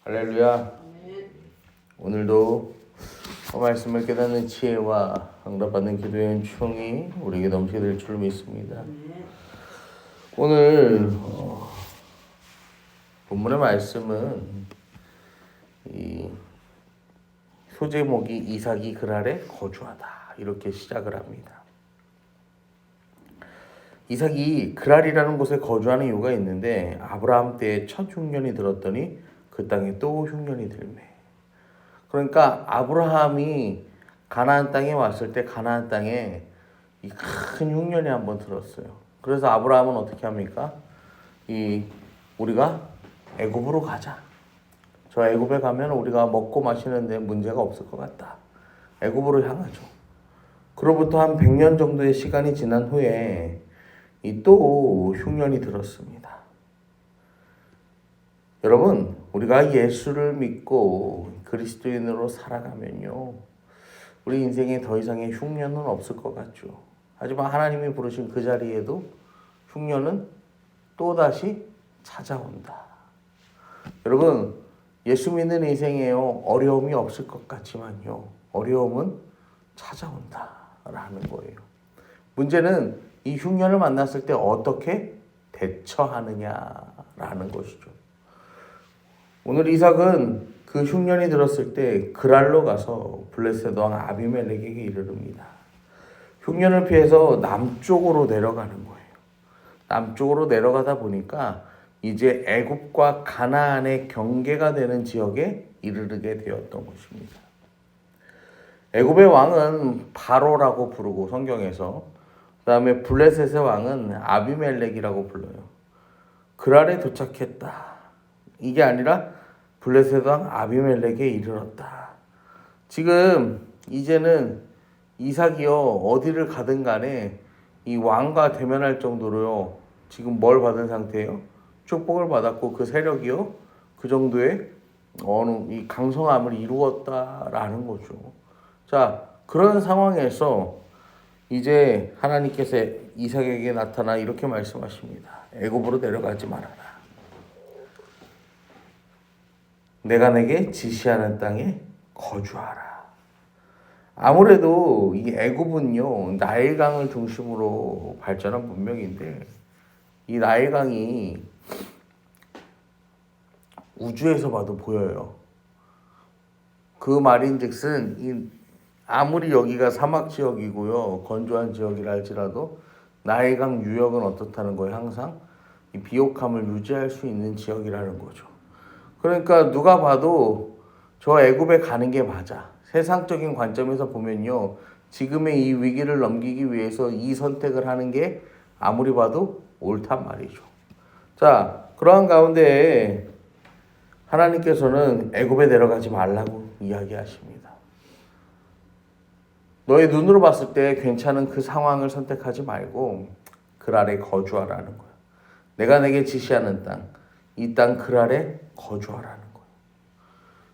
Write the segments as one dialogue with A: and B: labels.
A: 할렐루야. 오늘도 말씀을 깨닫는 지혜와 응답받는 기도의 은총이 우리에게 넘치게 될 줄 믿습니다. 오늘 본문의 말씀은 이 소제목이 이삭이 그랄에 거주하다 이렇게 시작을 합니다. 이삭이 그랄이라는 곳에 거주하는 이유가 있는데 아브라함 때에 첫 흉년이 들었더니 그 땅에 또 흉년이 들매. 그러니까 아브라함이 가나안 땅에 왔을 때 가나안 땅에 이 큰 흉년이 한번 들었어요. 그래서 아브라함은 어떻게 합니까? 우리가 애굽으로 가자. 저 애굽에 가면 우리가 먹고 마시는데 문제가 없을 것 같다. 애굽으로 향하죠. 그로부터 한 100년 정도의 시간이 지난 후에 또 흉년이 들었습니다. 여러분, 우리가 예수를 믿고 그리스도인으로 살아가면요, 우리 인생에 더 이상의 흉년은 없을 것 같죠. 하지만 하나님이 부르신 그 자리에도 흉년은 또다시 찾아온다. 여러분, 예수 믿는 인생에요, 어려움이 없을 것 같지만요, 어려움은 찾아온다라는 거예요. 문제는 이 흉년을 만났을 때 어떻게 대처하느냐라는 것이죠. 오늘 이삭은 그 흉년이 들었을 때 그랄로 가서 블레셋 왕 아비멜렉에게 이르릅니다. 흉년을 피해서 남쪽으로 내려가는 거예요. 남쪽으로 내려가다 보니까 이제 애굽과 가나안의 경계가 되는 지역에 이르게 되었던 것입니다. 애굽의 왕은 바로라고 부르고 성경에서, 그 다음에 블레셋의 왕은 아비멜렉이라고 불러요. 그랄에 도착했다. 이게 아니라 블레셋 왕 아비멜렉에 이르렀다. 지금 이제는 이삭이요, 어디를 가든 간에 이 왕과 대면할 정도로요, 지금 뭘 받은 상태예요? 축복을 받았고 그 세력이요, 그 정도의 이 강성함을 이루었다라는 거죠. 자, 그런 상황에서 이제 하나님께서 이삭에게 나타나 이렇게 말씀하십니다. 애굽으로 내려가지 말아라. 내가 내게 지시하는 땅에 거주하라. 아무래도 이 애굽은요, 나일강을 중심으로 발전한 문명인데, 이 나일강이 우주에서 봐도 보여요. 그 말인즉슨 아무리 여기가 사막 지역이고요, 건조한 지역이라 할지라도 나일강 유역은 어떻다는 거예요? 항상 이 비옥함을 유지할 수 있는 지역이라는 거죠. 그러니까 누가 봐도 저 애굽에 가는 게 맞아. 세상적인 관점에서 보면요, 지금의 이 위기를 넘기기 위해서 이 선택을 하는 게 아무리 봐도 옳단 말이죠. 자, 그러한 가운데 하나님께서는 애굽에 내려가지 말라고 이야기하십니다. 너의 눈으로 봤을 때 괜찮은 그 상황을 선택하지 말고 그랄에 거주하라는 거야. 내가 내게 지시하는 땅, 이 땅 그랄에 거주하라는 거예요.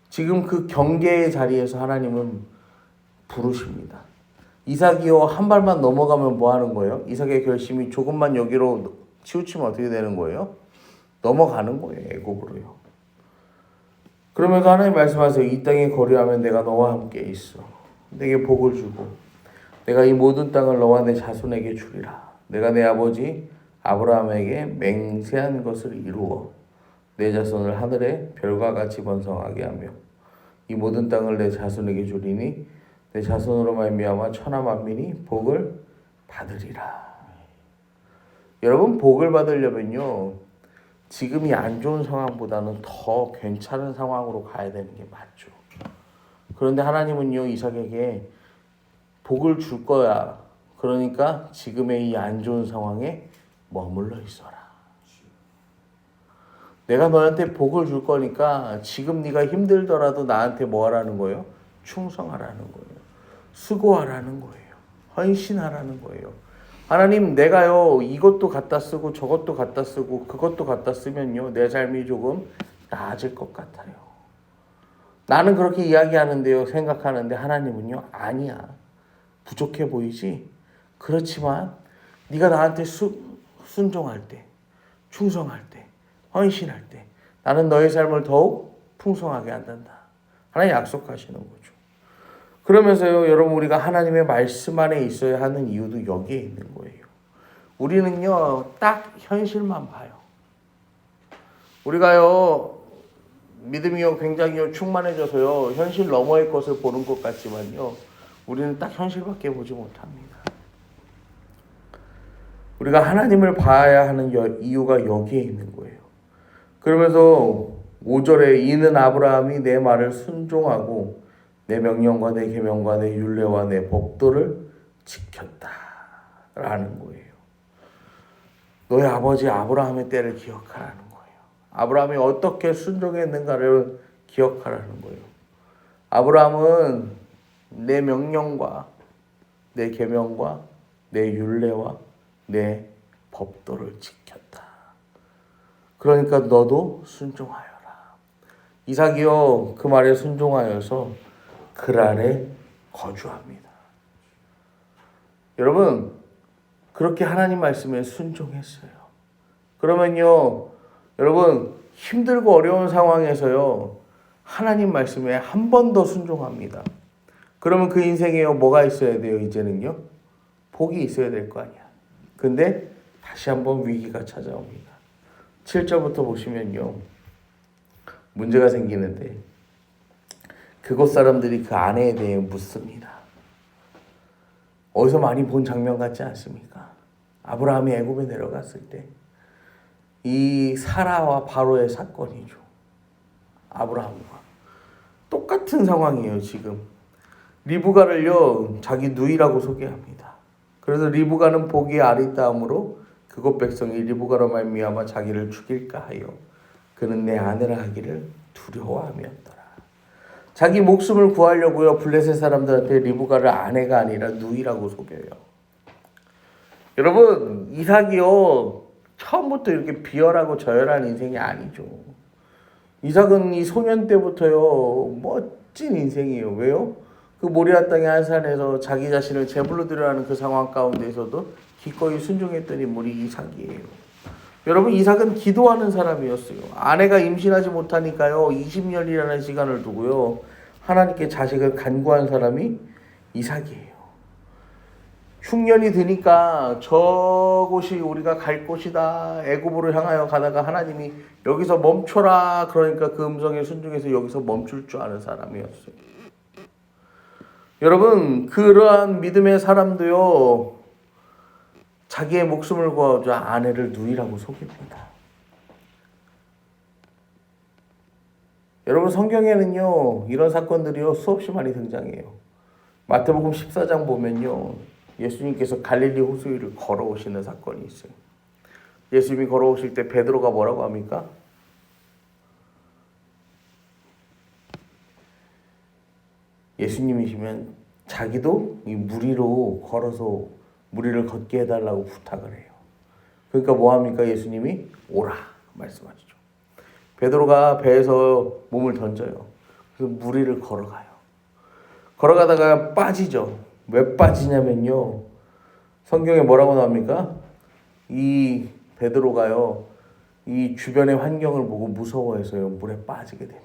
A: 지금 그 경계의 자리에서 하나님은 부르십니다. 이삭이요, 한 발만 넘어가면 뭐 하는 거예요? 이삭의 결심이 조금만 여기로 치우치면 어떻게 되는 거예요? 넘어가는 거예요, 애굽으로요. 그러면서 하나님 말씀하세요. 이 땅에 거류하면 내가 너와 함께 있어. 내게 복을 주고 내가 이 모든 땅을 너와 내 자손에게 주리라. 내가 내 아버지 아브라함에게 맹세한 것을 이루어 내 자손을 하늘의 별과 같이 번성하게 하며 이 모든 땅을 내 자손에게 주리니 내 자손으로 말미암아 천하 만민이 복을 받으리라. 여러분, 복을 받으려면요, 지금이 안 좋은 상황보다는 더 괜찮은 상황으로 가야 되는 게 맞죠. 그런데 하나님은요, 이삭에게 복을 줄 거야. 그러니까 지금의 이 안 좋은 상황에 머물러 있어라. 내가 너한테 복을 줄 거니까 지금 네가 힘들더라도 나한테 뭐 하라는 거예요? 충성하라는 거예요. 수고하라는 거예요. 헌신하라는 거예요. 하나님, 내가요, 이것도 갖다 쓰고 저것도 갖다 쓰고 그것도 갖다 쓰면요, 내 삶이 조금 나아질 것 같아요. 나는 그렇게 이야기하는데요, 생각하는데 하나님은요, 아니야. 부족해 보이지? 그렇지만 네가 나한테 순종할 때, 충성할 때, 헌신할 때 나는 너의 삶을 더욱 풍성하게 한단다. 하나님 약속하시는 거죠. 그러면서요, 여러분 우리가 하나님의 말씀 안에 있어야 하는 이유도 여기에 있는 거예요. 우리는요, 딱 현실만 봐요. 우리가요, 믿음이요 굉장히 충만해져서요, 현실 너머의 것을 보는 것 같지만요, 우리는 딱 현실밖에 보지 못합니다. 우리가 하나님을 봐야 하는 이유가 여기에 있는 거예요. 그러면서 5절에 이는 아브라함이 내 말을 순종하고 내 명령과 내 계명과 내 율례와 내 법도를 지켰다라는 거예요. 너의 아버지 아브라함의 때를 기억하라는 거예요. 아브라함이 어떻게 순종했는가를 기억하라는 거예요. 아브라함은 내 명령과 내 계명과 내 율례와 내 법도를 지켰다. 그러니까 너도 순종하여라. 이삭이요 그 말에 순종하여서 그랄에 거주합니다. 여러분 그렇게 하나님 말씀에 순종했어요. 그러면요 여러분 힘들고 어려운 상황에서요 하나님 말씀에 한 번 더 순종합니다. 그러면 그 인생에요 뭐가 있어야 돼요? 이제는요 복이 있어야 될 거 아니야. 근데 다시 한번 위기가 찾아옵니다. 7절부터 보시면요 문제가 생기는데 그곳 사람들이 그 아내에 대해 묻습니다. 어디서 많이 본 장면 같지 않습니까? 아브라함이 애굽에 내려갔을 때 이 사라와 바로의 사건이죠. 아브라함과 똑같은 상황이에요. 지금 리브가를요 자기 누이라고 소개합니다. 그래서 리브가는 보기에 아리따움으로 그곳 백성이 리브가로 말미암아 자기를 죽일까 하여 그는 내 아내라 하기를 두려워함이었더라. 자기 목숨을 구하려고요 블레셋 사람들한테 리브가를 아내가 아니라 누이라고 속여요. 여러분 이삭이요 처음부터 이렇게 비열하고 저열한 인생이 아니죠. 이삭은 이 소년 때부터요 멋진 인생이에요. 왜요? 그 모리아 땅의 한 산에서 자기 자신을 제물로 드려라는 그 상황 가운데서도 기꺼이 순종했던 인물이 이삭이에요. 여러분 이삭은 기도하는 사람이었어요. 아내가 임신하지 못하니까요 20년이라는 시간을 두고요 하나님께 자식을 간구한 사람이 이삭이에요. 흉년이 드니까 저곳이 우리가 갈 곳이다 애굽으로 향하여 가다가 하나님이 여기서 멈춰라 그러니까 그 음성에 순종해서 여기서 멈출 줄 아는 사람이었어요. 여러분 그러한 믿음의 사람도요 자기의 목숨을 구하자 아내를 누이라고 속입니다. 여러분 성경에는요 이런 사건들이요 수없이 많이 등장해요. 마태복음 14장 보면요 예수님께서 갈릴리 호수 위를 걸어오시는 사건이 있어요. 예수님이 걸어오실 때 베드로가 뭐라고 합니까? 예수님이시면 자기도 이 무리로 걸어서 무리를 걷게 해달라고 부탁을 해요. 그러니까 뭐합니까? 예수님이 오라 말씀하시죠. 베드로가 배에서 몸을 던져요. 그래서 무리를 걸어가요. 걸어가다가 빠지죠. 왜 빠지냐면요 성경에 뭐라고 나옵니까? 이 베드로가요 이 주변의 환경을 보고 무서워해서요 물에 빠지게 됩니다.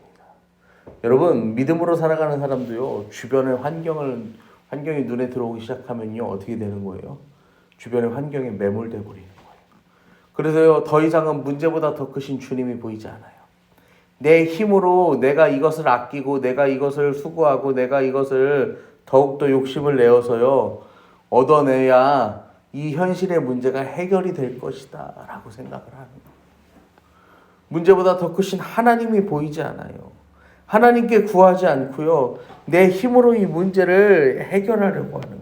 A: 여러분 믿음으로 살아가는 사람도요 주변의 환경이 눈에 들어오기 시작하면요 어떻게 되는 거예요? 주변의 환경에 매몰돼 버리는 거예요. 그래서요 더 이상은 문제보다 더 크신 주님이 보이지 않아요. 내 힘으로 내가 이것을 아끼고 내가 이것을 수고하고 내가 이것을 더욱더 욕심을 내어서요 얻어내야 이 현실의 문제가 해결이 될 것이다 라고 생각을 하는 거예요. 문제보다 더 크신 하나님이 보이지 않아요. 하나님께 구하지 않고요 내 힘으로 이 문제를 해결하려고 하는 거예요.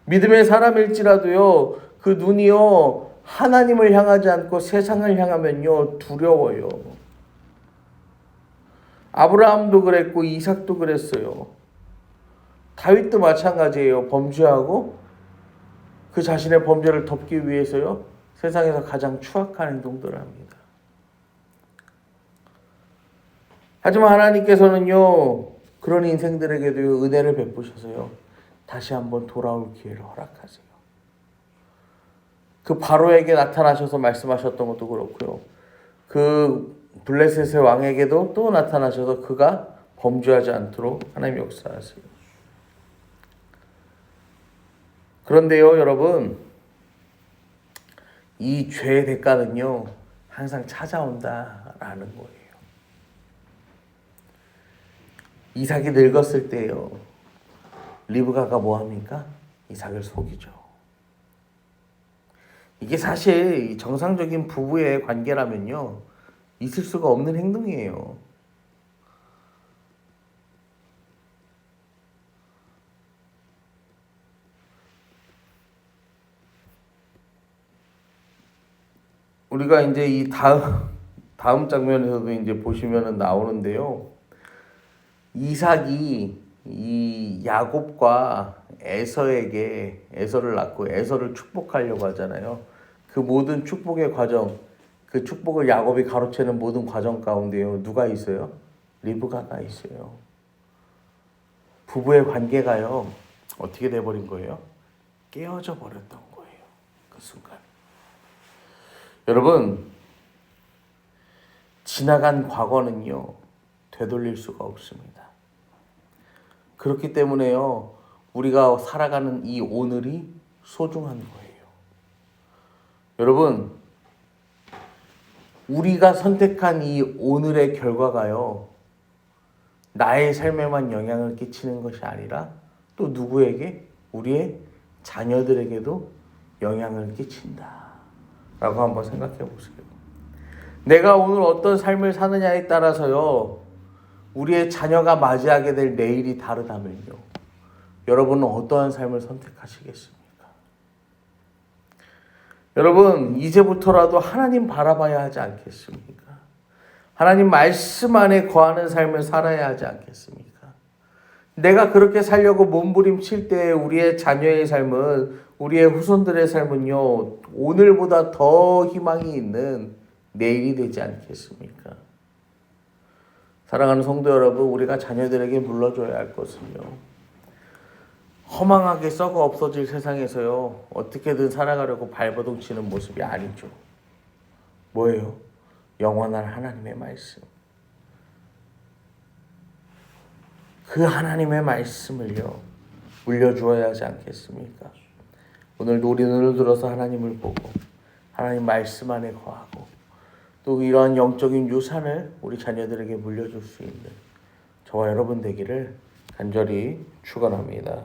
A: 믿음의 사람일지라도요 그 눈이요 하나님을 향하지 않고 세상을 향하면요 두려워요. 아브라함도 그랬고 이삭도 그랬어요. 다윗도 마찬가지예요. 범죄하고 그 자신의 범죄를 덮기 위해서요 세상에서 가장 추악한 행동들을 합니다. 하지만 하나님께서는요 그런 인생들에게도 은혜를 베푸셔서요 다시 한번 돌아올 기회를 허락하세요. 그 바로에게 나타나셔서 말씀하셨던 것도 그렇고요 그 블레셋의 왕에게도 또 나타나셔서 그가 범죄하지 않도록 하나님 역사하세요. 그런데요, 여러분, 이 죄의 대가는요, 항상 찾아온다라는 거예요. 이삭이 늙었을 때요, 리브가가 뭐 합니까? 이삭을 속이죠. 이게 사실 정상적인 부부의 관계라면요, 있을 수가 없는 행동이에요. 우리가 이제 이 다음 장면에서도 이제 보시면은 나오는데요. 이삭이 이 야곱과 에서를 낳고 에서를 축복하려고 하잖아요. 그 모든 축복의 과정, 그 축복을 야곱이 가로채는 모든 과정 가운데요, 누가 있어요? 리브가가 있어요. 부부의 관계가요, 어떻게 돼버린 거예요? 깨어져 버렸던 거예요. 그 순간. 여러분, 지나간 과거는요, 되돌릴 수가 없습니다. 그렇기 때문에요, 우리가 살아가는 이 오늘이 소중한 거예요. 여러분, 우리가 선택한 이 오늘의 결과가요, 나의 삶에만 영향을 끼치는 것이 아니라 또 누구에게? 우리의 자녀들에게도 영향을 끼친다 라고 한번 생각해 보세요. 내가 오늘 어떤 삶을 사느냐에 따라서요, 우리의 자녀가 맞이하게 될 내일이 다르다면요, 여러분은 어떠한 삶을 선택하시겠습니까? 여러분, 이제부터라도 하나님 바라봐야 하지 않겠습니까? 하나님 말씀 안에 거하는 삶을 살아야 하지 않겠습니까? 내가 그렇게 살려고 몸부림칠 때 우리의 자녀의 삶은, 우리의 후손들의 삶은요, 오늘보다 더 희망이 있는 내일이 되지 않겠습니까? 사랑하는 성도 여러분, 우리가 자녀들에게 물러줘야 할 것은요, 허망하게 썩어 없어질 세상에서요, 어떻게든 살아가려고 발버둥 치는 모습이 아니죠. 뭐예요? 영원한 하나님의 말씀. 그 하나님의 말씀을요, 물려주어야 하지 않겠습니까? 오늘도 우리 눈을 들어서 하나님을 보고 하나님 말씀 안에 거하고 또 이러한 영적인 유산을 우리 자녀들에게 물려줄 수 있는 저와 여러분 되기를 간절히 축원합니다.